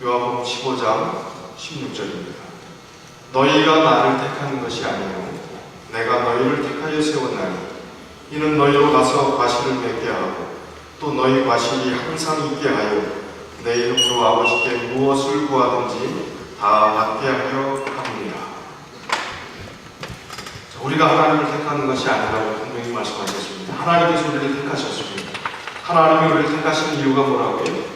요한복음 15장 16절입니다. 너희가 나를 택한 것이 아니요 내가 너희를 택하여 세웠나니 이는 너희로 가서 과실을 맺게 하고 또 너희 과실이 항상 있게 하여 내 이름으로 아버지께 무엇을 구하든지 다 받게 하려 함이라. 우리가 하나님을 택하는 것이 아니라고 분명히 말씀하셨습니다. 하나님께서 우리를 택하셨습니다. 하나님이 우리를 택하신 이유가 뭐라고요?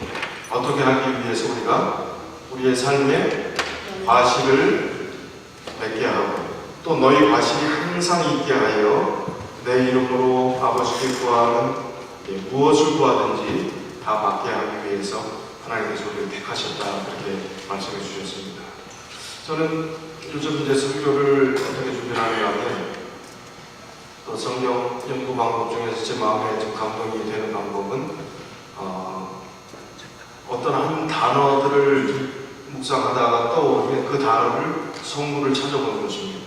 어떻게 하기 위해서 우리가 우리의 삶에 과실을 맺게 하고 또 너희 과실이 항상 있게 하여 내 이름으로 아버지께 구하는 무엇을 구하든지 다 받게 하기 위해서 하나님께서 우리를 택하셨다 그렇게 말씀해 주셨습니다. 저는 요즘 이제 설교를 어떻게 준비하려 하면 또 성경 연구 방법 중에서 제 마음에 좀 감동이 되는 방법은 어떤 한 단어들을 묵상하다가 떠오르면 그 단어를 성구를 찾아보는 것입니다.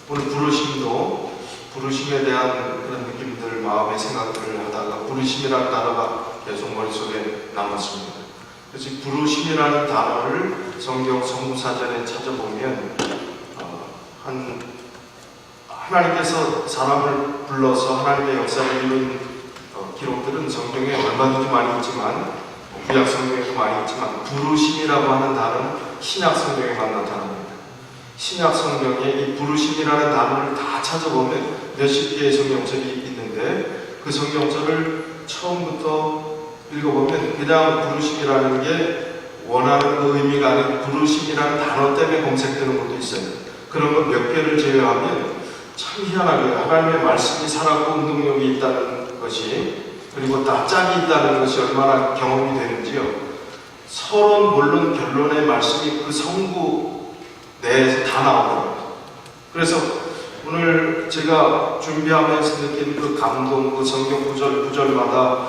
오늘 부르심도 부르심에 대한 그런 느낌들 마음의 생각들을 하다가 부르심이라는 단어가 계속 머릿속에 남았습니다. 그래서 부르심이라는 단어를 성경 성구사전에 찾아보면 하나님께서 사람을 불러서 하나님의 역사를 이룬 기록들은 성경에 얼마든지 많이 있지만 구약 성경에도 많이 있지만 부르심이라고 하는 단어는 신약 성경에만 나타납니다. 신약 성경에 이 부르심이라는 단어를 다 찾아보면 몇십 개의 성경책이 있는데 그 성경책을 처음부터 읽어보면 그냥 부르심이라는 게 원하는 그 의미가 아닌 부르심이라는 단어 때문에 검색되는 것도 있어요. 그런 것 몇 개를 제외하면 참 희한하게 하나님의 말씀이 살았고 운동력이 있다는 것이 그리고 다 짝이 있다는 것이 얼마나 경험이 되는지요. 서론 물론 결론의 말씀이 그 성구 내에서 다 나오더라고요. 그래서 오늘 제가 준비하면서 느낀 그 감동, 그 성경 구절마다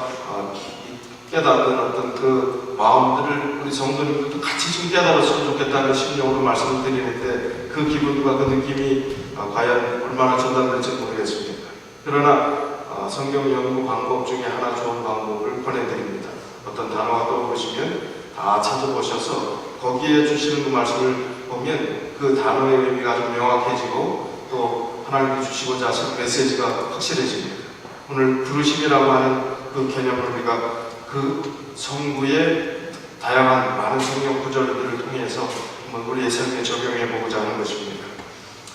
깨닫는 어떤 그 마음들을 우리 성도님들도 같이 좀 깨달았으면 좋겠다는 심령으로 말씀을 드리는데 그 기분과 그 느낌이 과연 얼마나 전달될지 모르겠습니다. 그러나 성경 연구 방법 중에 하나 좋은 방법을 권해드립니다. 어떤 단어가 떠오르시면 다 찾아보셔서 거기에 주시는 그 말씀을 보면 그 단어의 의미가 좀 명확해지고 또 하나님이 주시고자 하신 메시지가 확실해집니다. 오늘 부르심이라고 하는 그 개념을 우리가 그 성구의 다양한 많은 성경 구절들을 통해서 우리의 삶에 적용해 보고자 하는 것입니다.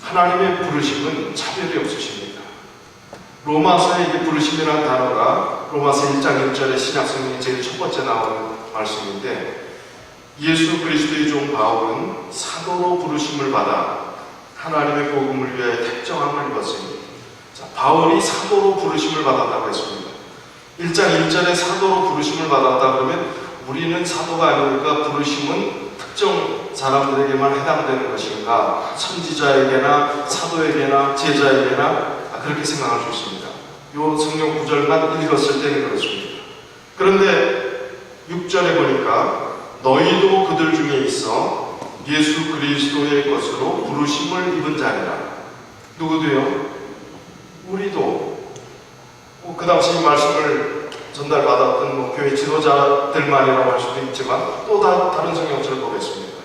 하나님의 부르심은 차별이 없으십니다. 로마서의 이 부르심이라는 단어가 로마서 1장 1절에 신약성경에 제일 첫 번째 나오는 말씀인데 예수 그리스도의 종 바울은 사도로 부르심을 받아 하나님의 복음을 위하여 택정함을 입었습니다. 자, 바울이 사도로 부르심을 받았다고 했습니다. 1장 1절에 사도로 부르심을 받았다 그러면 우리는 사도가 아니니까 부르심은 특정 사람들에게만 해당되는 것인가 선지자에게나 사도에게나 제자에게나 그렇게 생각할 수 있습니다. 요 성경 구절만 읽었을 때는 그렇습니다. 그런데 6절에 보니까 너희도 그들 중에 있어 예수 그리스도의 것으로 부르심을 입은 자리라. 누구도요? 우리도 그 당시 말씀을 전달받았던 교회 지도자들만이라고 할 수도 있지만 또 다른 성경책을 보겠습니다.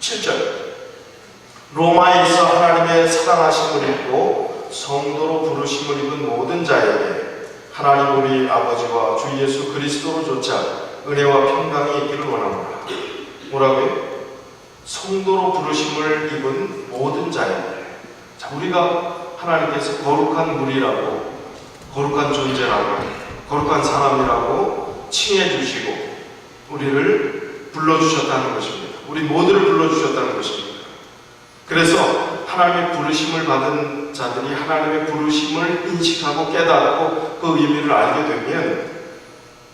7절 로마에 있어 하나님의 사랑하심을 입고 성도로 부르심을 입은 모든 자에게 하나님 우리 아버지와 주 예수 그리스도로조차 은혜와 평강이 있기를 원합니다. 뭐라고요? 성도로 부르심을 입은 모든 자에게. 자, 우리가 하나님께서 거룩한 무리라고 거룩한 존재라고 거룩한 사람이라고 칭해 주시고 우리를 불러주셨다는 것입니다. 우리 모두를 불러주셨다는 것입니다. 그래서 하나님의 부르심을 받은 자들이 하나님의 부르심을 인식하고 깨닫고 그 의미를 알게 되면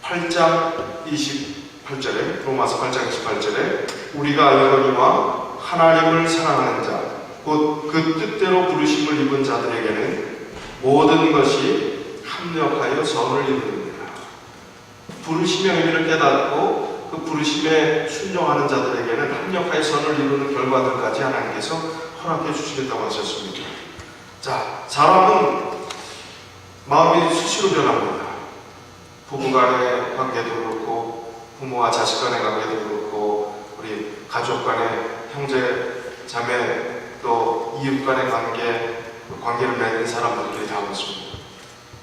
8장 28절에 로마서 8장 28절에 우리가 알거니와 하나님을 사랑하는 자 곧 그 뜻대로 부르심을 입은 자들에게는 모든 것이 합력하여 선을 이룹니다. 부르심의 의미를 깨닫고 그 부르심에 순종하는 자들에게는 합력하여 선을 이루는 결과들까지 하나님께서 허락해 주시겠다고 하셨습니다. 자, 사람은 마음이 수시로 변합니다. 부부간의 관계도 그렇고 부모와 자식 간의 관계도 그렇고 우리 가족 간의 형제, 자매, 또 이웃 간의 관계를 맺는 사람들끼리 다 그렇습니다.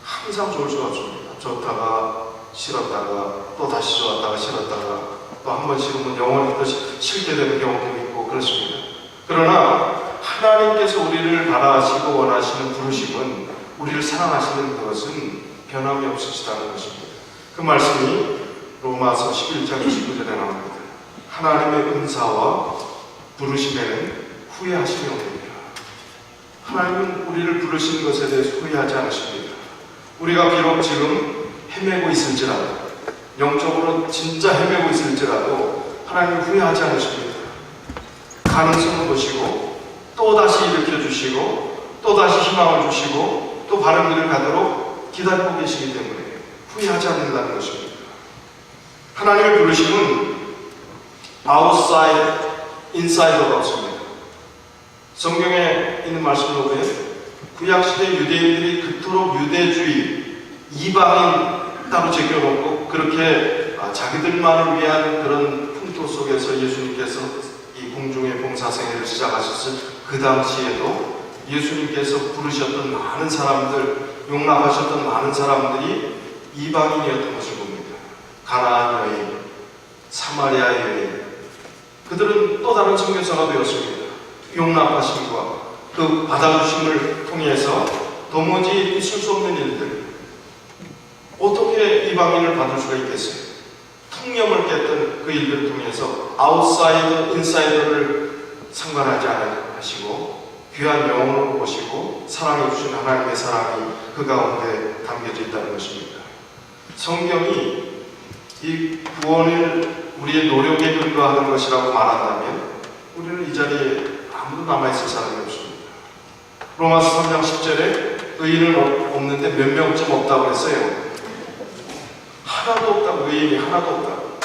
항상 좋을 수가 없습니다. 좋다가 싫었다가 또 다시 좋았다가 싫었다가 또 한 번 싫으면 영원히 또 싫게 되는 경우도 있고 그렇습니다. 그러나 하나님께서 우리를 바라시고 원하시는 부르심은, 우리를 사랑하시는 그것은 변함이 없으시다는 것입니다. 그 말씀이 로마서 11장 29절에 나옵니다. 하나님의 은사와 부르심에는 후회하심이 없습니다. 하나님은 우리를 부르신 것에 대해서 후회하지 않으십니다. 우리가 비록 지금 헤매고 있을지라도, 영적으로 진짜 헤매고 있을지라도 하나님은 후회하지 않으십니다. 가능성을 보시고 또다시 일으켜주시고 또다시 희망을 주시고 또 바른 길을 가도록 기다리고 계시기 때문에 후회하지 않는다는 것입니다. 하나님의 부르심은 outside, inside가 없습니다. 성경에 있는 말씀을 보면 구약시대 유대인들이 그토록 유대주의, 이방인 따로 제껴놓고 그렇게 자기들만을 위한 그런 풍토 속에서 예수님께서 이 공중의 봉사생애를 시작하셨을 그 당시에도 예수님께서 부르셨던 많은 사람들, 용납하셨던 많은 사람들이 이방인이었던 것을 봅니다. 가나안 여인, 사마리아 여인, 그들은 또 다른 선교사가 되었습니다. 용납하심과 그 받아주심을 통해서 도무지 있을 수 없는 일들, 어떻게 이방인을 받을 수가 있겠어요? 통념을 깼던 그 일들을 통해서 아웃사이더, 인사이더를 상관하지 않으시고 귀한 영혼을 보시고 사랑해 주신 하나님의 사랑이 그 가운데 담겨져 있다는 것입니다. 성경이 이 구원을 우리의 노력에 근거하는 것이라고 말한다면 우리는 이 자리에 아무도 남아있을 사람이 없습니다. 로마서 3장 10절에 의인은 없는데 몇 명쯤 없다고 했어요. 하나도 없다고, 의인이 하나도 없다고.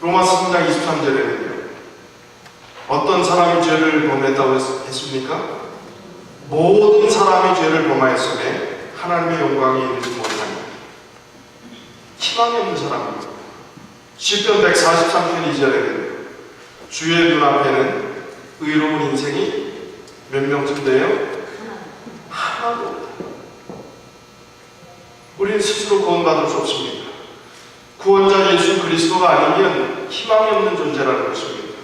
로마서 3장 23절에는요, 어떤 사람이 죄를 범했다고 했습니까? 모든 사람이 죄를 범하였음에 하나님의 영광이 이르지 못하니 희망이 없는 사람입니다. 시편 143편 2절에는 주의 눈앞에는 의로운 인생이 몇 명쯤 돼요? 하나도 없다. 우리는 스스로 구원받을 수 없습니다. 구원자 예수 그리스도가 아니면 희망이 없는 존재라는 것입니다.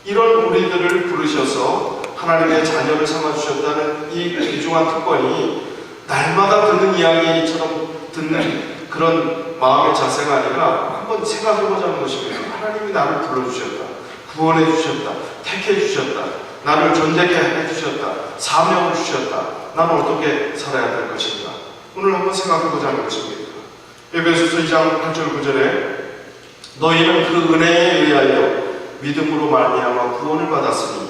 이런 우리들을 부르셔서 하나님의 자녀를 삼아주셨다는 이 귀중한 특권이 날마다 듣는 이야기처럼 듣는 그런 마음의 자세가 아니라 한번 생각해보자는 것입니다. 하나님이 나를 불러주셨다, 구원해 주셨다, 택해 주셨다, 나를 존재케 해주셨다, 사명을 주셨다. 나는 어떻게 살아야 될 것인가? 오늘 한번 생각해보자는 것입니다. 에베소서 2장 8절 9절에 너희는 그 은혜에 의하여 믿음으로 말미암아 구원을 받았으니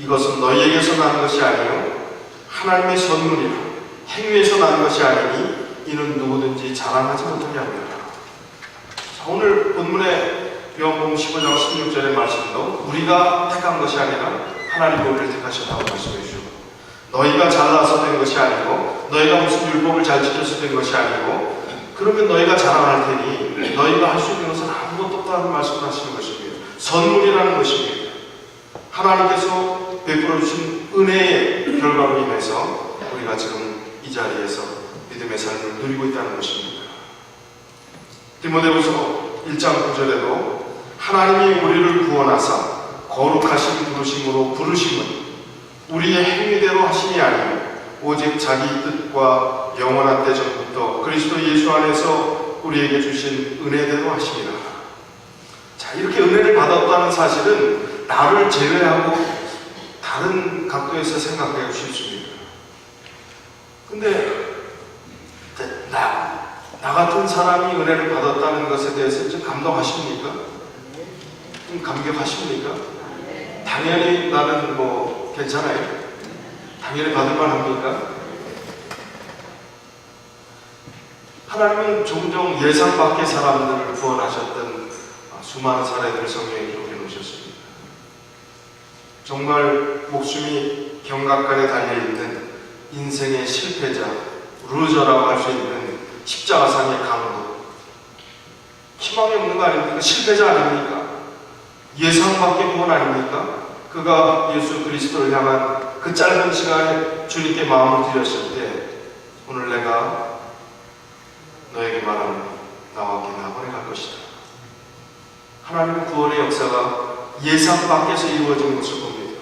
이것은 너희에게서 난 것이 아니요 하나님의 선물이라. 행위에서 난 것이 아니니 이는 누구든지 자랑하지 못하게 합니다. 자, 오늘 본문의 요한복음 15장 16절의 말씀도 우리가 택한 것이 아니라 하나님이 우리를 택하셨다고 말씀해 주시고, 너희가 잘나서 된 것이 아니고 너희가 무슨 율법을 잘 지켜서 된 것이 아니고 그러면 너희가 자랑할 테니 너희가 할 수 있는 것은 아무것도 없다는 말씀을 하시는 것입니다. 선물이라는 것입니다. 하나님께서 베풀어 주신 은혜의 결과로 인해서 우리가 지금 이 자리에서 믿음의 삶을 누리고 있다는 것입니다. 디모데후서 1장 9절에도 하나님이 우리를 구원하사 거룩하신 부르심으로 부르심은 우리의 행위대로 하심이 아니요 오직 자기 뜻과 영원한 때 전부터 그리스도 예수 안에서 우리에게 주신 은혜대로 하심이라. 자, 이렇게 은혜를 받았다는 사실은 나를 제외하고 다른 각도에서 생각하기 쉽습니다. 근데 나 같은 사람이 은혜를 받았다는 것에 대해서 좀 감동하십니까? 좀 감격하십니까? 당연히 나는 뭐 괜찮아요. 당연히 받을 만합니까? 하나님은 종종 예상 밖의 사람들을 구원하셨던 수많은 사례들을 성경에 기록해 놓으셨습니다. 정말 목숨이 경각간에 달려있는 인생의 실패자, 루저라고 할 수 있는 십자가상의 강도, 희망이 없는 거 아닙니까? 실패자 아닙니까? 예상밖의 구원 아닙니까? 그가 예수 그리스도를 향한 그 짧은 시간에 주님께 마음을 드렸을 때 오늘 내가 너에게 말하는 나와 함께 나번에 갈 것이다. 하나님의 구원의 역사가 예상 밖에서 이루어진 것을 봅니다.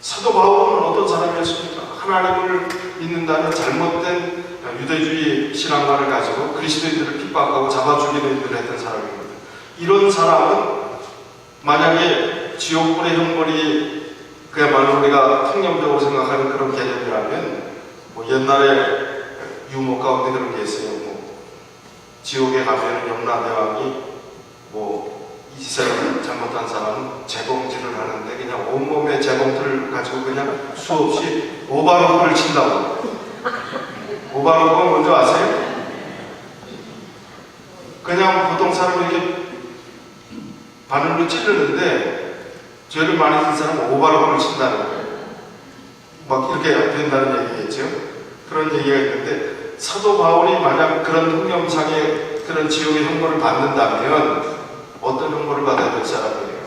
사도 바울은 어떤 사람이었습니까? 하나님을 믿는다는 잘못된 유대주의 신앙관을 가지고 그리스도인들을 핍박하고 잡아 죽이는 일을 했던 사람입니다. 이런 사람은 만약에 지옥불의 형벌이 그야말로 우리가 통념적으로 생각하는 그런 개념이라면 뭐 옛날에 유머 가운데 그런 게 있어요. 뭐 지옥에 가면 염라대왕이 뭐 이 짓을 잘못한 사람은 재봉질을 하는데 그냥 온몸에 재봉틀을 가지고 그냥 수없이 오바로크를 친다고. 오바로크가 뭔지 아세요? 그냥 보통 사람이 이렇게 바늘로 찌르는데 죄를 많이 진 사람은 오바로크를 친다는 거예요. 막 이렇게 된다는 얘기겠죠. 그런 얘기가 있는데 사도 바울이 만약 그런 통념상의 그런 지옥의 형벌을 받는다면 어떤 형벌을 받아야 될 사람이에요?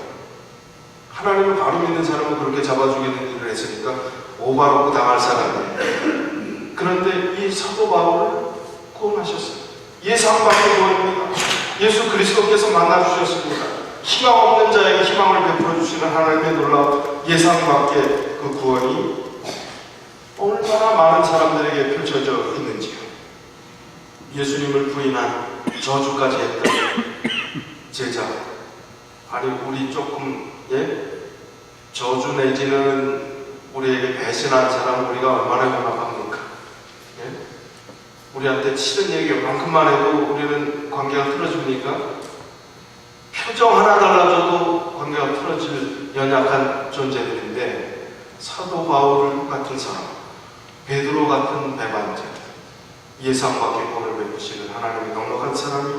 하나님을 바로 믿는 사람은 그렇게 잡아 죽이는 일을 했으니까 오바로크 당할 사람이에요. 그런데 이 사도 바울을 구원하셨어요. 예상 밖의 구원입니다. 예수 그리스도께서 만나주셨습니다. 희망 없는 자에게 희망을 베풀어 주시는 하나님의 놀라운 예상 밖의 그 구원이 얼마나 많은 사람들에게 펼쳐져 있는지요. 예수님을 부인한 저주까지 했던 제자, 아니 우리 조금 저주 내지는 우리에게 배신한 사람 우리가 얼마나 용납합니까? 우리한테 싫은 얘기 만큼만 해도 우리는 관계가 틀어집니까? 표정 하나 달라져도 관계가 틀어질 연약한 존재들인데 사도 바울 같은 사람, 베드로 같은 배반자, 예상 밖의 구원을 베푸시는 하나님의 넉넉한 사람이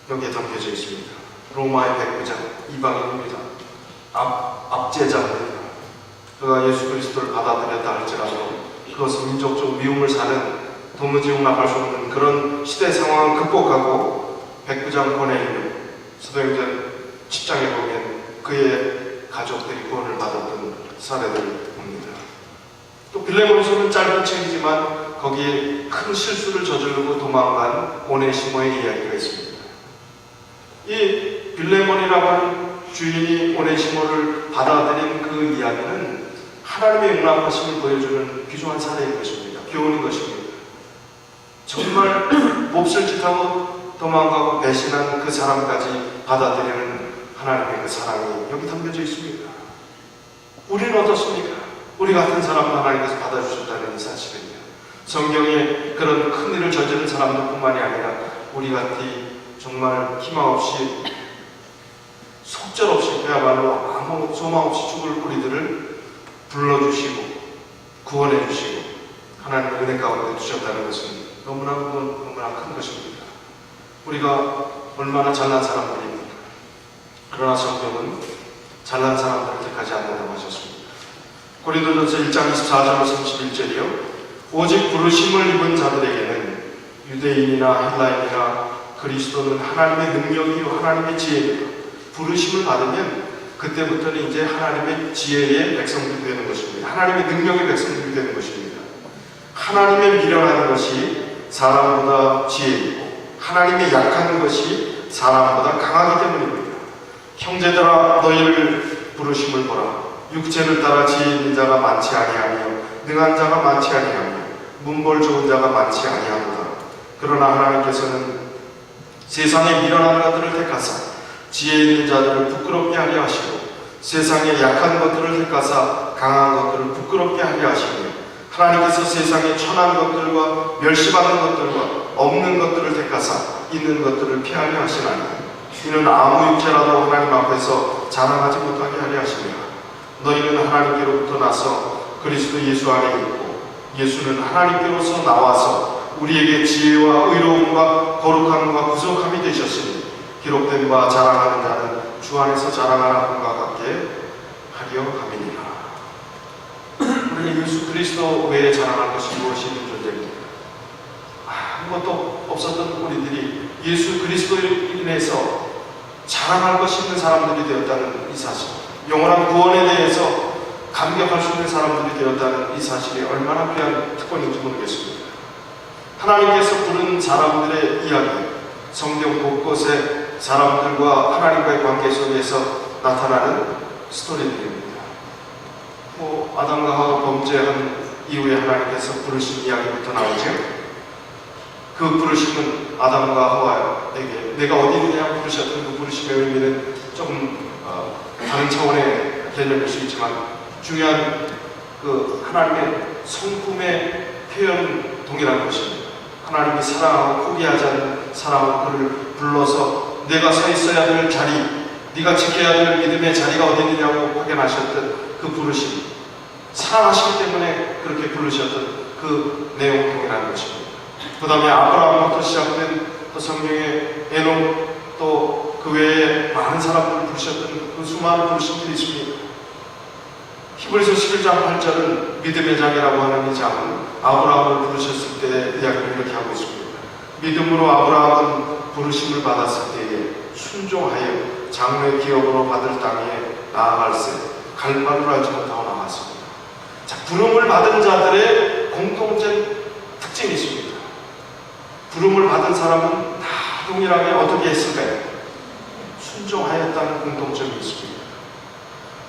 여기에 담겨져 있습니다. 로마의 백부장, 이방인입니다. 압제자입니다. 그가 예수 그리스도를 받아들였다 할지라도 그것은 민족적 미움을 사는 도무지 용납할 수 없는 그런 시대 상황을 극복하고 백부장 고넬료, 사도행전 10장에 보면 그의 가족들이 구원을 받았던 사례들을 봅니다. 또 빌레몬서는 짧은 책이지만 거기에 큰 실수를 저지르고 도망간 오네시모의 이야기가 있습니다. 이 빌레몬이라고 하는 주인이 오네시모를 받아들인 그 이야기는 하나님의 용납하심을 보여주는 귀중한 사례인 것입니다. 교훈인 것입니다. 정말 몹쓸 짓하고 도망가고 배신한 그 사람까지 받아들이는 하나님의 그 사랑이 여기 담겨져 있습니다. 우리는 어떻습니까? 우리 같은 사람도 하나님께서 받아주셨다는 이 사실은요. 성경에 그런 큰 일을 저지른 사람들뿐만이 아니라 우리 같이 정말 희망 없이 속절없이 그야말로 아무 소망 없이 죽을 우리들을 불러주시고 구원해 주시고 하나님의 은혜 가운데 두셨다는 것은 너무나 큰 것입니다. 우리가 얼마나 잘난 사람들입니까? 그러나 성경은 잘난 사람들을 택하지 않는다고 하셨습니다. 고린도전서 1장 24절 31절이요. 오직 부르심을 입은 자들에게는 유대인이나 헬라인이나 그리스도는 하나님의 능력이요 하나님의 지혜입니다. 부르심을 받으면 그때부터는 이제 하나님의 지혜의 백성들이 되는 것입니다. 하나님의 능력의 백성들이 되는 것입니다. 하나님의 미련한 것이 사람보다 지혜이고 하나님의 약한 것이 사람보다 강하기 때문입니다. 형제들아 너희를 부르심을 보라. 육체를 따라 지혜 있는 자가 많지 아니하며 능한 자가 많지 아니하며 문벌 좋은 자가 많지 아니하도다. 그러나 하나님께서는 세상의 미련한 자들을 택하사 지혜 있는 자들을 부끄럽게 하려 하시고 세상의 약한 것들을 택하사 강한 것들을 부끄럽게 하려 하시며 하나님께서 세상의 천한 것들과 멸시받는 것들과 없는 것들을 택하사 있는 것들을 피하려 하시나니 이는 아무 육체라도 하나님 앞에서 자랑하지 못하게 하려 하시며 너희는 하나님께로부터 나서 그리스도 예수 안에 있고 예수는 하나님께로서 나와서 우리에게 지혜와 의로움과 거룩함과 구속함이 되셨으니 기록된 바 자랑하는 자는 주 안에서 자랑하는 것과 같게 하려 함이니라. 우리는 예수 그리스도 외에 자랑할 것이 무엇이 있는 존재입니다. 아무것도 없었던 우리들이 예수 그리스도로 인해서 자랑할 것이 있는 사람들이 되었다는 이 사실, 영원한 구원에 대해서 감격할 수 있는 사람들이 되었다는 이 사실이 얼마나 귀한 특권인지 모르겠습니다. 하나님께서 부른 사람들의 이야기, 성경 곳곳에 사람들과 하나님과의 관계 속에서 나타나는 스토리들입니다. 아담과 하와 범죄한 이후에 하나님께서 부르신 이야기부터 나오죠. 그 부르심은 아담과 하와에게 내가 어디 있느냐 부르셨던 그 부르심의 의미는 조금 다른 차원의 개념일 수 있지만 중요한 그 하나님의 성품의 표현은 동일한 것입니다. 하나님이 사랑하고 포기하지 않는 사랑으로 그를 불러서 내가 서 있어야 될 자리, 네가 지켜야 될 믿음의 자리가 어디 있느냐고 확인하셨던 그 부르심, 사랑하시기 때문에 그렇게 부르셨던 그 내용 동일한 것입니다. 그 다음에 아브라함부터 시작된 또 성경의 에녹 또 그 외에 많은 사람들을 부르셨던 그 수많은 부르심들이 있습니다. 히브리서 11장 8절은 믿음의 장이라고 하는 이 장은 아브라함을 부르셨을 때의 이야기를 이렇게 하고 있습니다. 믿음으로 아브라함은 부르심을 받았을 때에 순종하여 장래 기업으로 받을 땅에 나아갈새 갈 바를 알지 못하고 나갔습니다. 자, 부름을 받은 자들의 공통된 특징이 있습니다. 부름을 받은 사람은 다 동일하게 어떻게 했을까요? 순종하였다는 공통점이 있습니다.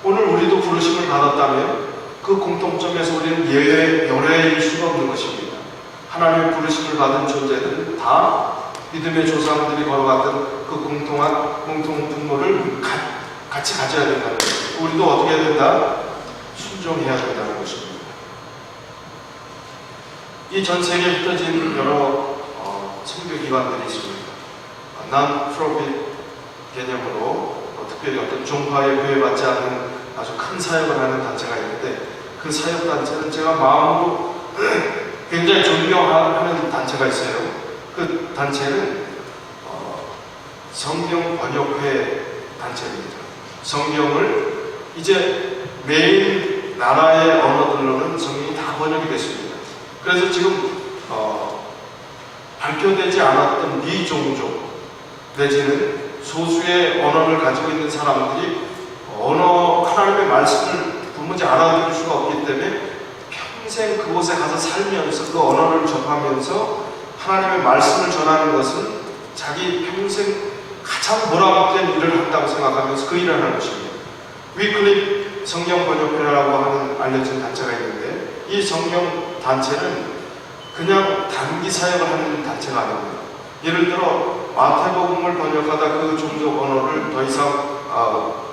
오늘 우리도 부르심을 받았다면 그 공통점에서 우리는 열애일 수가 없는 것입니다. 하나님의 부르심을 받은 존재들은 다 믿음의 조상들이 걸어갔던 그 공통 분모를 같이 가져야 된다는 것입니다. 우리도 어떻게 해야 된다? 순종해야 된다는 것입니다. 이 전 세계에 흩어진 여러 선교기관들이 있습니다. non-profit 개념으로 특별히 어떤 종파에 구애받지 않는 아주 큰 사역을 하는 단체가 있는데 그 사역단체는 제가 마음으로 굉장히 존경하는 단체가 있어요. 그 단체는 성경 번역회 단체입니다. 성경을 이제 메인 나라의 언어들로는 성경이 다 번역이 됐습니다. 그래서 지금 발표되지 않았던 미종족 내지는 소수의 언어를 가지고 있는 사람들이 하나님의 말씀을 도무지 알아들을 수가 없기 때문에 평생 그곳에 가서 살면서 그 언어를 접하면서 하나님의 말씀을 전하는 것은 자기 평생 가장 보람된 일을 한다고 생각하면서 그 일을 하는 것입니다. 위클립 성경 번역회라고 하는 알려진 단체가 있는데 이 성경 단체는 그냥 단기 사역을 하는 단체가 아닙니다. 예를 들어 마태복음을 번역하다 그 종족 언어를 더 이상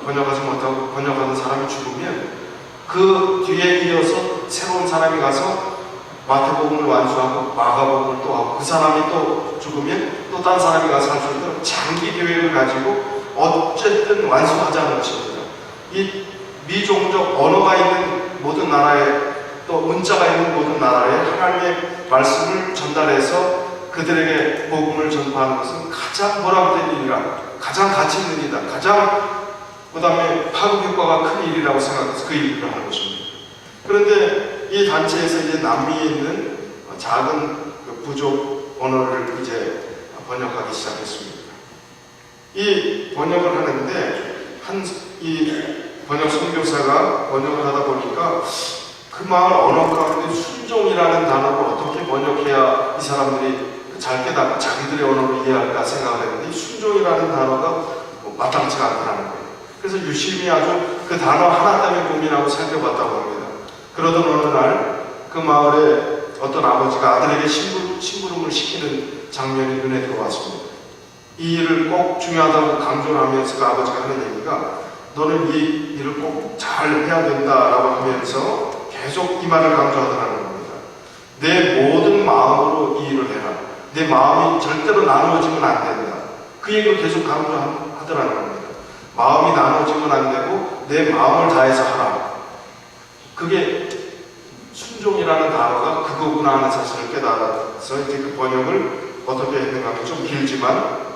번역하지 못하고 번역하는 사람이 죽으면 그 뒤에 이어서 새로운 사람이 가서 마태복음을 완수하고 마가복음을 또 하고 그 사람이 또 죽으면 또 딴 사람이 가서 할 수 있도록 장기 계획을 가지고 어쨌든 완수하자는 것입니다. 이 미종족 언어가 있는 모든 나라에 또 문자가 있는 모든 나라에 하나님의 말씀을 전달해서 그들에게 복음을 전파하는 것은 가장 보람된 일이라, 가장 가치 있는 일이다, 가장 그 다음에 파급 효과가 큰 일이라고 생각해서 그 일을 하는 것입니다. 그런데 이 단체에서 이제 남미에 있는 작은 그 부족 언어를 이제 번역하기 시작했습니다. 이 번역을 하는데 이 번역 선교사가 번역을 하다 보니까 그 마을 언어 가운데 순종이라는 단어를 어떻게 번역해야 이 사람들이 잘 깨닫고 자기들의 언어로 이해할까 생각을 했는데 이 순종이라는 단어가 마땅치가 않다는 거예요. 그래서 유심히 아주 그 단어 하나 때문에 고민하고 살펴봤다고 합니다. 그러던 어느 날 그 마을에 어떤 아버지가 아들에게 심부름을 시키는 장면이 눈에 들어왔습니다. 이 일을 꼭 중요하다고 강조를 하면서 그 아버지가 하는 얘기가 너는 이 일을 꼭 잘 해야 된다라고 하면서 계속 이 말을 강조하더라는 겁니다. 내 모든 마음으로 이 일을 해라. 내 마음이 절대로 나누어지면 안 된다. 그 얘기를 계속 강조하더라는 겁니다. 마음이 나누어지면 안 되고 내 마음을 다해서 하라. 그게 순종이라는 단어가 그거구나 하는 사실을 깨달아서 이제 그 번역을 어떻게 했는가 하면 좀 길지만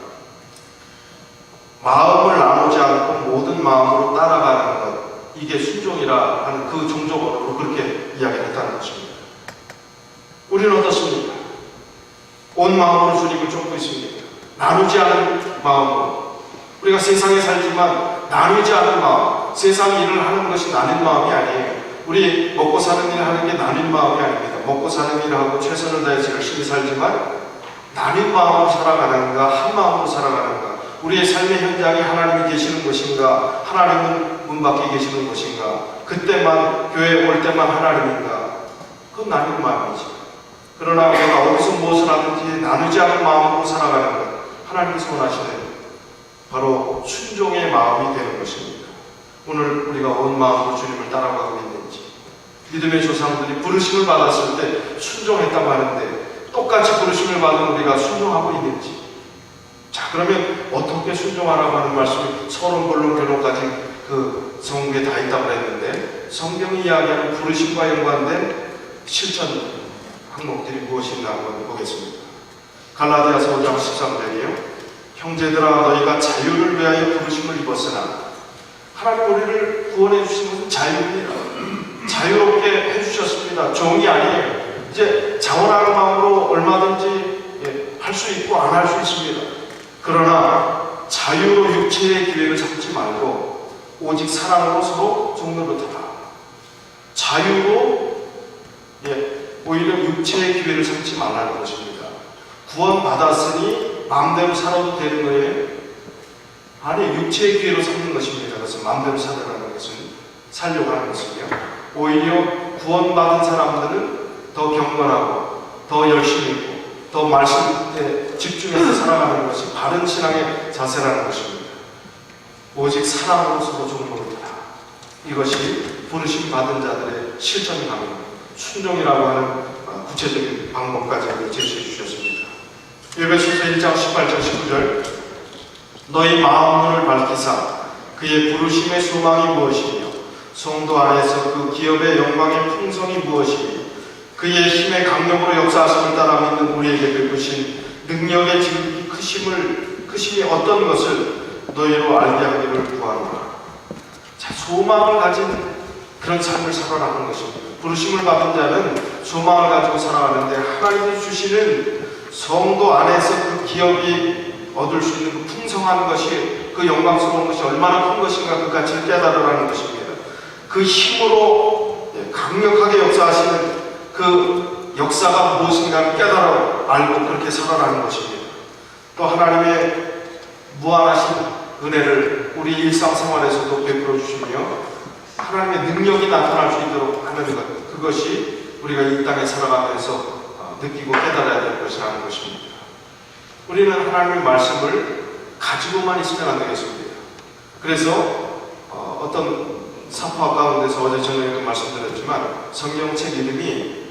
마음을 나누지 않고 모든 마음으로 따라가는 것, 이게 순종이라 하는 그 종족 언어로 그렇게 이야기를 했다는 것입니다. 우리는 어떻습니까? 온 마음으로 주님을 쫓고 있습니다. 나누지 않은 마음으로. 우리가 세상에 살지만 나누지 않은 마음, 세상 일을 하는 것이 나눌 마음이 아니에요. 우리 먹고 사는 일을 하는 게 나눌 마음이 아닙니다. 먹고 사는 일을 하고 최선을 다해서 열심히 살지만 나눌 마음으로 살아가는가, 한 마음으로 살아가는가, 우리의 삶의 현장에 하나님이 계시는 것인가, 하나님은 문 밖에 계시는 것인가, 그때만 교회에 올 때만 하나님인가, 그건 나눌 마음이지. 그러나 우리가 어디서 무엇을 하든지 나누지 않은 마음으로 살아가는 것, 하나님께서 원하시는 바로 순종의 마음이 되는 것입니다. 오늘 우리가 온 마음으로 주님을 따라가고 있는지, 믿음의 조상들이 부르심을 받았을 때 순종했다고 하는데 똑같이 부르심을 받은 우리가 순종하고 있는지. 자, 그러면 어떻게 순종하라고 하는 말씀이 서론, 본론, 결론까지 그 성경에 다 있다고 했는데, 성경이 이야기하는 부르심과 연관된 실천 항목들이 무엇인가 한번 보겠습니다. 갈라디아서 5장 13절이에요. 형제들아, 너희가 자유를 위하여 부르심을 입었으나, 하나님 우리를 구원해 주신 것은 자유입니다. 자유롭게 해주셨습니다. 종이 아니에요. 이제 자원하는 마음으로 얼마든지 할 수 있고 안 할 수 있습니다. 그러나 자유로 육체의 기회를 잡지 말고 오직 사랑으로 서로 종노릇하라. 자유로 오히려 육체의 기회를 잡지 말라는 것입니다. 구원받았으니 마음대로 살아도 되는 거예요? 아니, 육체의 기회로 삼는 것입니다. 그래서 마음대로 살아가는 것은, 살려고 하는 것은요, 오히려 구원받은 사람들은 더 경건하고 더 열심히 있고 더 말씀에 집중해서 살아가는 것이 바른 신앙의 자세라는 것입니다. 오직 사랑으로 서로 종노릇하라. 이것이 부르심 받은 자들의 실천 방법, 순종이라고 하는 구체적인 방법까지 제시해 주셨습니다. 에베소서 1장 18절 19절 너희 마음문을 밝히사 그의 부르심의 소망이 무엇이며 성도 안에서 그 기업의 영광의 풍성이 무엇이며 그의 힘의 강력으로 역사하심을 따라 믿는 우리에게 베푸신 능력의 지극히 크심이 어떤 것을 너희로 알게 하기를 구하노라. 자, 소망을 가진 그런 삶을 살아가는 것입니다. 부르심을 받은 자는 소망을 가지고 살아가는데, 하나님이 주시는 성도 안에서 그 기업이 얻을 수 있는 그 풍성한 것이, 그 영광스러운 것이 얼마나 큰 것인가 그 가치를 깨달으라는 것입니다. 그 힘으로 강력하게 역사하시는 그 역사가 무엇인가를 깨달아 알고 그렇게 살아가는 것입니다. 또 하나님의 무한하신 은혜를 우리 일상생활에서도 베풀어 주시며 하나님의 능력이 나타날 수 있도록 하는 것, 그것이 우리가 이 땅에 살아가면서 느끼고 깨달아야 될 것이라는 것입니다. 우리는 하나님의 말씀을 가지고만 있으면 안 되겠습니다. 그래서 어떤 사파 가운데서 어제 저녁에도 말씀드렸지만 성경책 이름이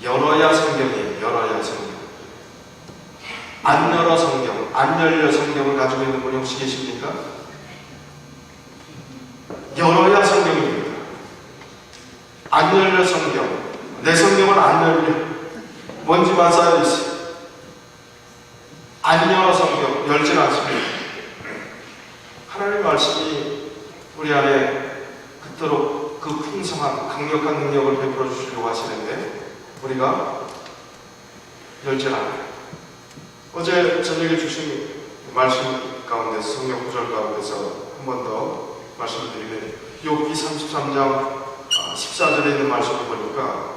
열어야 성경이에요. 열어야 성경. 안 열어 성경, 안 열려 성경을 가지고 있는 분이 혹시 계십니까? 열어야 성경입니다. 안 열려 성경. 내 성경은 안 열려. 먼지만 쌓여 있어요. 안 열어 성경, 열진 않습니다. 하나님의 말씀이 우리 안에 그토록 그 풍성한 강력한 능력을 베풀어 주시려고 하시는데 우리가 열지 않아요. 어제 저녁에 주신 말씀 가운데서, 성경 구절 가운데서 한 번 더 말씀드리면 욥기 33장 14절에 있는 말씀을 보니까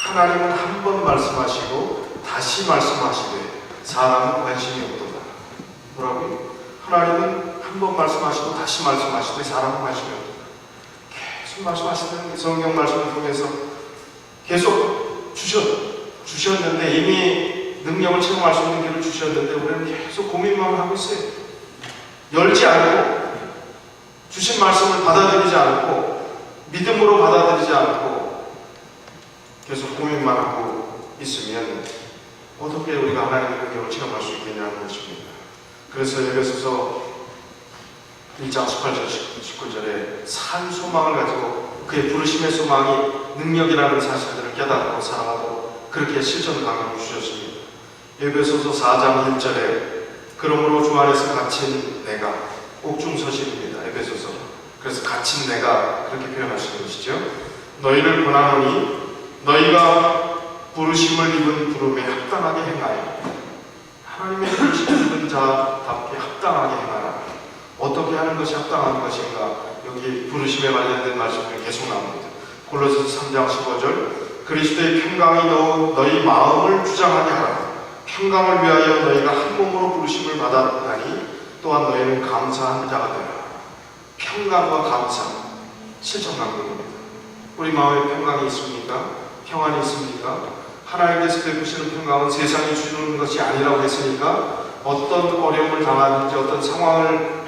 하나님은 한 번 말씀하시고 다시 말씀하시되 사람은 관심이 없도다. 뭐라고요? 하나님은 한 번 말씀하시고 다시 말씀하시되 사람은 관심이 없도다. 계속 말씀하시는 성경 말씀을 통해서 계속 주셨는데, 이미 능력을 체험할 수 있는 길을 주셨는데 우리는 계속 고민만 하고 있어요. 열지 않고 주신 말씀을 받아들이지 않고 믿음으로 받아들이지 않고 계속 고민만 하고 있으면 어떻게 우리가 하나님의 능력을 체험할 수 있겠냐는 것입니다. 그래서 에베소서 1장 18절 19절에 산 소망을 가지고 그의 부르심의 소망이 능력이라는 사실들을 깨닫고 살아가도록 그렇게 실천 강요를 주셨습니다. 에베소서 4장 1절에 그러므로 주 안에서 갇힌 내가, 옥중서신입니다. 에베소서. 그래서 갇힌 내가 그렇게 표현하시는 것이죠. 너희를 권하노니 너희가 부르심을 입은 부름에 합당하게 행하여, 하나님의 부르심을 입은 자답게 합당하게 행하라. 어떻게 하는 것이 합당한 것인가? 여기 부르심에 관련된 말씀이 계속 나옵니다. 골로새서 3장 15절 그리스도의 평강이 너희 마음을 주장하게 하라. 평강을 위하여 너희가 한 몸으로 부르심을 받았나니 또한 너희는 감사한 자가 되라. 평강과 감사, 실천 강도입니다. 우리 마음에 평강이 있습니까? 평안이 있습니까? 하나님께서 베푸시는 평강은 세상이 주는 것이 아니라고 했으니까 어떤 어려움을 당하든지 어떤 상황을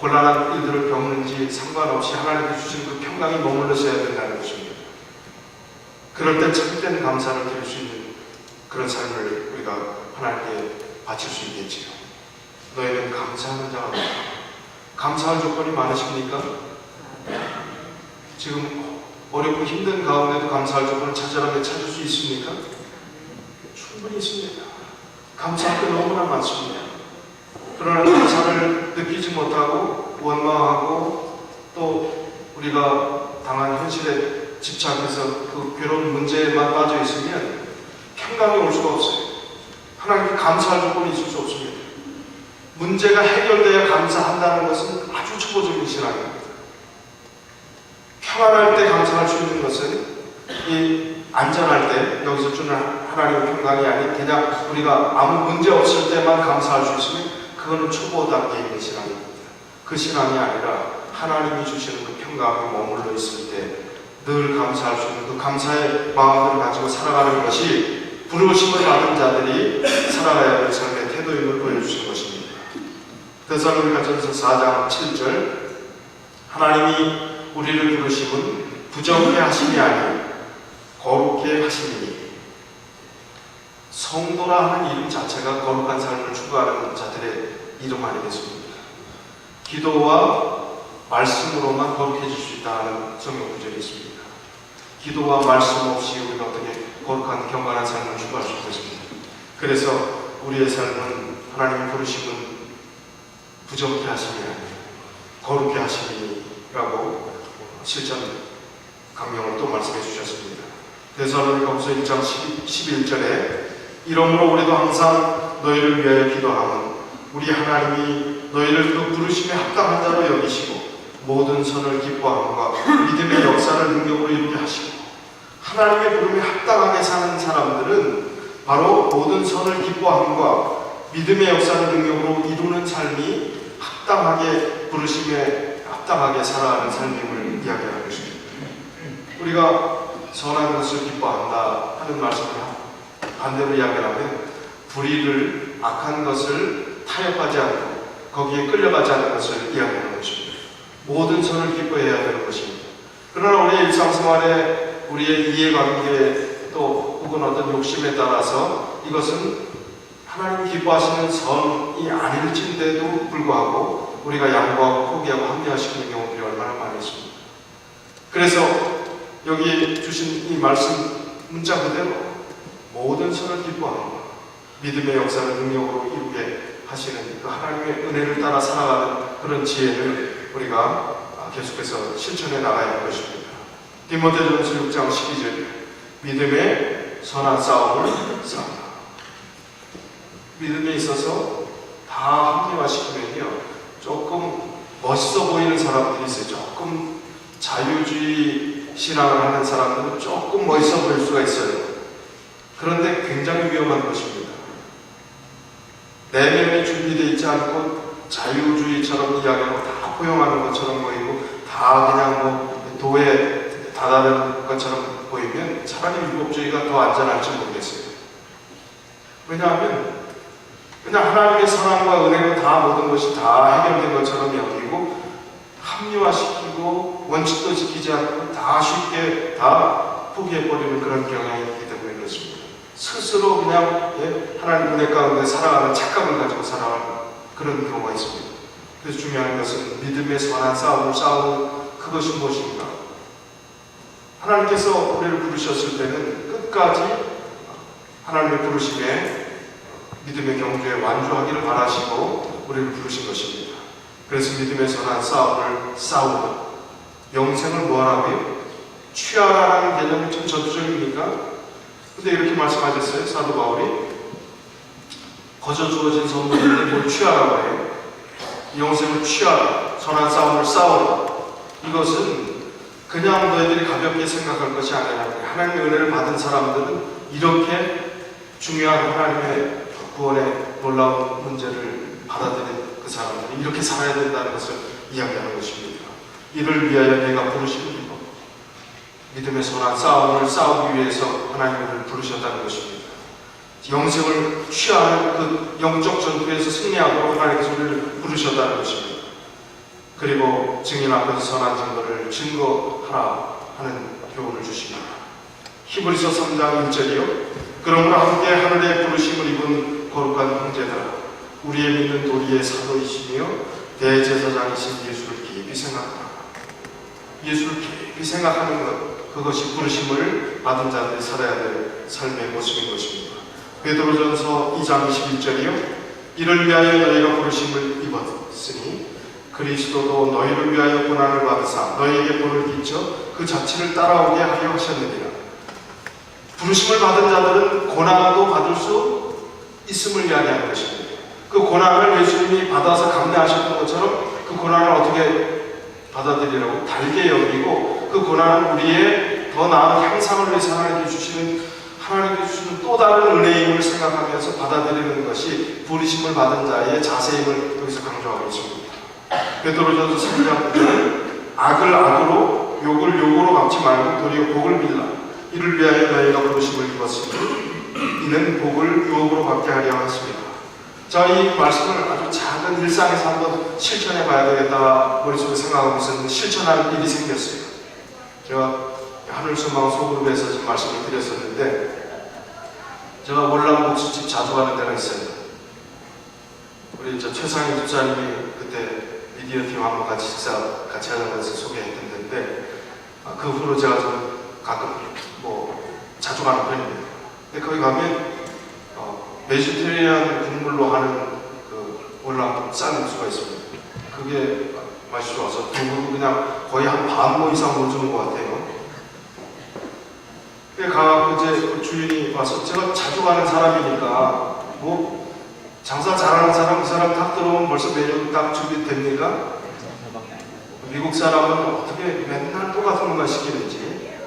곤란한 일들을 겪는지 상관없이 하나님께서 주신 그 평강이 머물러 있어야 된다는 것입니다. 그럴 때 참된 감사를 드릴 수 있는 그런 삶을 우리가 하나님께 바칠 수 있겠지요. 너희는 감사하는 자가 되라. 감사할 조건이 많으십니까? 지금 어렵고 힘든 가운데도 감사할 조건을 찾으라면 찾을 수 있습니까? 충분히 있습니다. 감사할 게 너무나 많습니다. 그러나 감사를 느끼지 못하고 원망하고 또 우리가 당한 현실에 집착해서 그 괴로운 문제에만 빠져 있으면 평강이 올 수가 없어요. 하나님께 감사할 조건이 있을 수 없습니다. 문제가 해결돼야 감사한다는 것은 아주 초보적인 신앙입니다. 평안할 때 감사할 수 있는 것은 이 안전할 때 여기서 주는 하나님의 평강이 아닌 그냥 우리가 아무 문제 없을 때만 감사할 수 있으면 그거는 초보 단계에 있는 신앙입니다. 그 신앙이 아니라 하나님이 주시는 그 평강이 머물러 있을 때 늘 감사할 수 있는 그 감사의 마음을 가지고 살아가는 것이 부르심을 받은 자들이 살아가야 할 삶의 태도임을 보여주신 것입니다. 데살로니가전서 4장 7절 하나님이 우리를 부르심은 부정케 하심이 아니 거룩게 하심이니. 성도라 하는 이름 자체가 거룩한 삶을 추구하는 자들의 이름 아니겠습니까? 기도와 말씀으로만 거룩해질 수 있다는 성경 구절이 있습니다. 기도와 말씀 없이 우리가 어떻게 거룩한 경건한 삶을 추구할 수 있겠습니까? 그래서 우리의 삶은 하나님의 부르심은 부정케 하심이 아니라 거룩케 하심이라고 실전 강령을 또 말씀해 주셨습니다. 데살로니가후서 1장 11절에 이러므로 우리도 항상 너희를 위하여 기도하면 우리 하나님이 너희를 그 부르심에 합당한 자로 여기시고 모든 선을 기뻐함과 믿음의 역사를 능력으로 이루게 하시고. 하나님의 부름에 합당하게 사는 사람들은 바로 모든 선을 기뻐함과 믿음의 역사를 능력으로 이루는 삶이 합당하게 부르심에 합당하게 살아가는 삶임을 이야기하는 것입니다. 우리가 선한 것을 기뻐한다 하는 말씀을 반대로 이야기하면 불의를 악한 것을 타협하지 않고 거기에 끌려가지 않는 것을 이야기하는 것입니다. 모든 선을 기뻐해야 되는 것입니다. 그러나 우리의 일상생활에 우리의 이해관계 또 혹은 어떤 욕심에 따라서 이것은 하나님 기뻐하시는 선이 아닐진데도 불구하고 우리가 양보하고 포기하고 합리화시키는 경우들이 얼마나 많이 있습니다. 그래서 여기 주신 이 말씀 문자 그대로 모든 선을 기뻐하고 믿음의 역사를 능력으로 이루게 하시는 그 하나님의 은혜를 따라 살아가는 그런 지혜를 우리가 계속해서 실천해 나가야 할 것입니다. 디모데전서 6장 12절 믿음의 선한 싸움을 싸운다. 믿음에 있어서 다 합리화시키면요 조금 멋있어 보이는 사람들이 있어요. 조금 자유주의 신앙을 하는 사람들은 조금 멋있어 보일 수가 있어요. 그런데 굉장히 위험한 것입니다. 내면이 준비되어 있지 않고 자유주의처럼 이야기하고 다 포용하는 것처럼 보이고 다 그냥 뭐 도에 다다른 것처럼 보이면 차라리 율법주의가 더 안전할지 모르겠어요. 왜냐하면 그냥 하나님의 사랑과 은혜로 다 모든 것이 다 해결된 것처럼 여기고 합리화시키고 원칙도 지키지 않고 다 쉽게 다 포기해버리는 그런 경향이 있기 때문에 그렇습니다. 스스로 그냥 하나님 은혜 가운데 살아가는 착각을 가지고 살아가는 그런 경우가 있습니다. 그래서 중요한 것은 믿음의 선한 싸움을 싸우는 그것이 무엇인가? 하나님께서 우리를 부르셨을 때는 끝까지 하나님의 부르심에 믿음의 경주에 완주하기를 바라시고 우리를 부르신 것입니다. 그래서 믿음의 선한 싸움을 싸우는 영생을 뭐하라고요? 취하라는 개념이 좀 전투적입니까? 근데 이렇게 말씀하셨어요. 사도 바울이 거저 주어진 선물인데 뭘 취하라고 해요? 영생을 취하라, 선한 싸움을 싸우라. 이것은 그냥 너희들이 가볍게 생각할 것이 아니라 하나님의 은혜를 받은 사람들은 이렇게 중요한 하나님의 구원의 놀라운 문제를 받아들인 그 사람들이 이렇게 살아야 된다는 것을 이야기하는 것입니다. 이를 위하여 내가 부르시는 것, 믿음의 선한 싸움을 싸우기 위해서 하나님을 부르셨다는 것입니다. 영생을 취하는 그 영적 전투에서 승리하도록 하나님께서 우리를 부르셨다는 것입니다. 그리고 증인 앞에서 선한 증거를 증거하라 하는 교훈을 주십니다. 히브리서 3장 1절이요. 그러므로 함께 하늘의 부르심을 입은 거룩한 형제들아, 우리의 믿는 도리의 사도이시며 대제사장이신 예수를 깊이 생각하라. 예수를 깊이 생각하는 것, 그것이 부르심을 받은 자들이 살아야 될 삶의 모습인 것입니다. 베드로전서 2장 21절이요. 이를 위하여 너희가 부르심을 입었으니 그리스도도 너희를 위하여 고난을 받으사 너희에게 본을 끼쳐 그 자취를 따라오게 하려 하셨느니라. 부르심을 받은 자들은 고난도 받을 수 있음을 이야기하는 것입니다. 그 고난을 예수님이 받아서 감내하셨던 것처럼 그 고난을 어떻게 받아들이라고 달게 여기고 그 고난은 우리의 더 나은 향상을 위해서 하나님께 주시는 또 다른 은혜임을 생각하면서 받아들이는 것이 부르심을 받은 자의 자세임을 여기서 강조하고 있습니다. 베드로전서 3장 9절은 악을 악으로 욕을 욕으로 갚지 말고 도리어 복을 빌라. 이를 위하여 너희가 부르심을 입었으니 이는 복을 유업으로 받게 하려 하십니다. 자, 이 말씀을 아주 작은 일상에서 한번 실천해 봐야 되겠다 머릿속에 생각하고 있었는데 실천할 일이 생겼어요. 제가 하늘소망 소그룹에서 지금 말씀을 드렸었는데 제가 월남 목수집 자주 가는 데가 있어요. 우리 최상희 집사님이 그때 미디어 팀 한번 같이 식사 같이 하자고 해서 소개했던 데인데 그 후로 제가 좀 가끔 자주 가는 편입니다. 근데 거기 가면 베지테리안 국물로 하는 그 월남 쌀국수가 있습니다. 그게 맛이 좋아서 두부 그냥 거의 한 반 이상 넣어주는 것 같아요. 가고 이제 그 주인이 와서 제가 자주 가는 사람이니까 장사 잘하는 사람 그 사람 딱 들어오면 벌써 메뉴 딱 준비됩니까? 미국 사람은 어떻게 맨날 똑같은 것만 시키는지.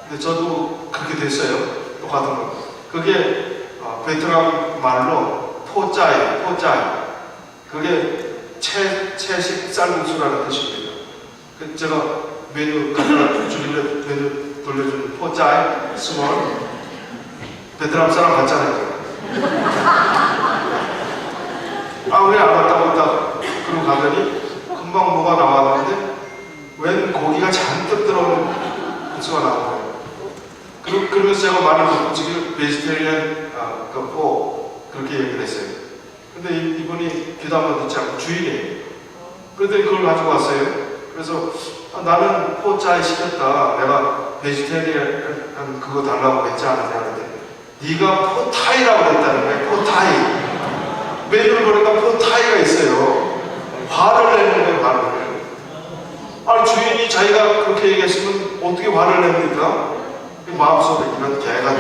근데 저도 그렇게 됐어요. 똑같은 거. 그게 베트남 말로 포짜이. 그게 채식 쌀국수라는 뜻입니다. 제가 메뉴 주길래 메뉴 돌려주는 포짜이 스몰 베트남 사람 같잖아요. 왜 안 왔다고 딱 그러고 가더니 금방 뭐가 나왔는데 웬 고기가 잔뜩 들어오는 국수가 나온 거예요. 그러면서 제가 말을 듣고 지금 베지테리안 그렇게 얘기를 했어요. 근데 이분이 귀도 한번 듣지 않고 주인이에요. 그런데 그걸 가지고 왔어요. 그래서 나는 포짜이 시켰다. 내가 베지테리안 그거 달라고 했지 않았냐 하는데 네가 포타이라고 했다는 거야. 포타이. 메뉴를 보니까 포타이가 있어요. 화를 내는 거예요. 화를. 주인이 자기가 그렇게 얘기했으면 어떻게 화를 냅니까? 마음속에 이런 개 같은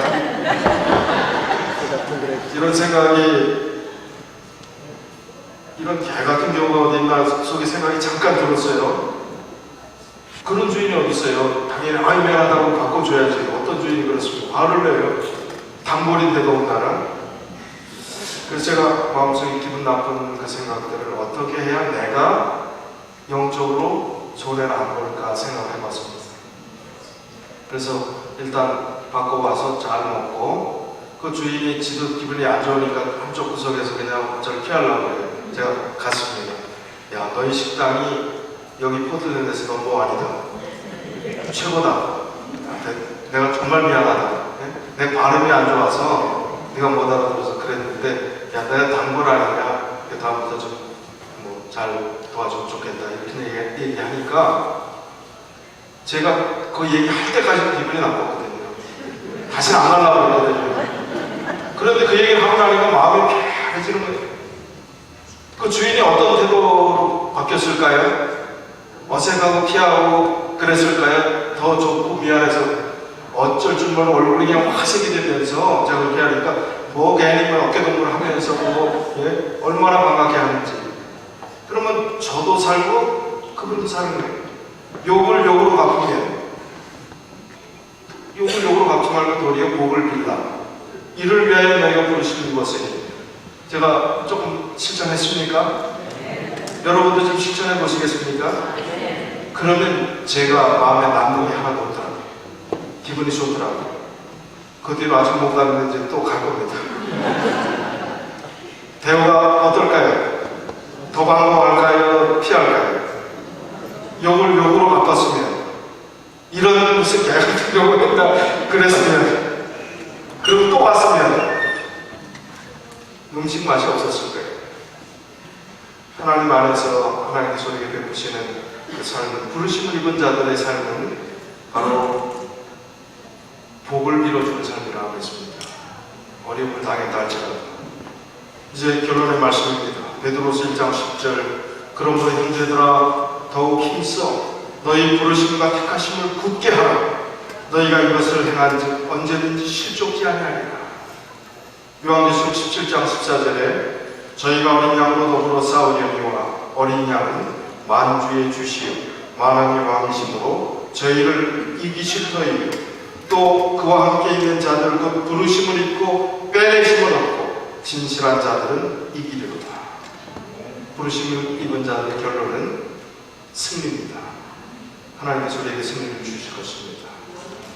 이런 생각이 이런 개 같은 경우가 어디 있나 속에 생각이 잠깐 들었어요. 그런 주인이 어디 있어요? 당연히 미안하다고 바꿔줘야지. 어떤 주인이 그렇습니까? 화를 내요. 단골인데 더군다나. 그래서 제가 마음속에 기분 나쁜 그 생각들을 어떻게 해야 내가 영적으로 손해를 안 볼까 생각을 해봤습니다. 그래서 일단 바꿔와서 잘 먹고 그 주인이 지도 기분이 안 좋으니까 한쪽 구석에서 그냥 저를 피하려고 해요. 제가 갔습니다. 야, 너희 식당이 여기 포틀랜드에서 너무 아니다. 최고다. 내가 정말 미안하다. 내 발음이 안 좋아서 네가 못 알아들어서 그랬는데 야, 내가 단골 아니냐. 다음부터 좀 잘 도와주면 좋겠다. 이렇게 얘기하니까 제가 그 얘기할 때까지 기분이 나빴거든요. 다시는 안 하려고 그러거든요. 그런데 그 얘기를 하고 나니까 마음이 폐해지는 거예요. 그 주인이 어떤 태도로 바뀌었을까요? 어색하고 피하고 그랬을까요? 더 좋고 미안해서 어쩔 줄 모르고 얼굴이 그냥 화색이 되면서 제가 그렇게 하니까 괜히 어깨동무를 하면서 얼마나 반갑게 하는지. 그러면 저도 살고 그분도 사는 거예요. 욕을 욕으로 바꾸면, 욕을 욕으로 바꾸지 말고 도리어 복을 빌라. 이를 위하여 너희가 부르심을 입었으니. 제가 조금 실천했습니까? 여러분도 좀 실천해 보시겠습니까? 그러면 제가 마음에 남는 게 하나도 없더라고요. 기분이 좋더라고요. 그 뒤로 아직 못 갔는데 이제 또 갈 겁니다. 대우가 어떨까요? 더 반가워할까요? 피할까요? 욕을 욕으로 바꿨으면, 이런 무슨 개 같은 욕을 했다 그랬으면, 그리고 또 왔으면 음식 맛이 없었을 거예요. 하나님 안에서 하나님께서 우리에게 베푸시는 그 삶은, 부르심을 입은 자들의 삶은 바로 복을 빌어주는 삶이라고 했습니다. 어려움을 당했다 할지라도. 이제 결론의 말씀입니다. 베드로서 1장 10절. 그러므로 형제들아 더욱 힘써 너희 부르심과 택하심을 굳게 하라. 너희가 이것을 행한즉 언제든지 실족지 아니하리라. 요한계시록 17장 14절에 저희가 어린 양으로 더불어 싸우려니와 어린 양은 만주의 주시요 만왕의 왕이심으로 저희를 이기실 터이요 또 그와 함께 있는 자들 그 부르심을 입고 빼내심을 얻고 진실한 자들은 이기리로다. 부르심을 입은 자들의 결론은 승리입니다. 하나님께서 우리에게 승리를 주실 것입니다.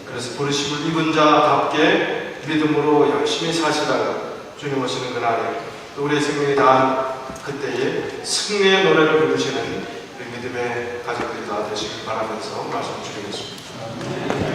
그래서 부르심을 입은 자답게 믿음으로 열심히 사시다가 주님 오시는 그날에 또 우리의 생명이 다한 그때에 승리의 노래를 부르시는 우리 믿음의 가족들이 다 되시길 바라면서 말씀 드리겠습니다.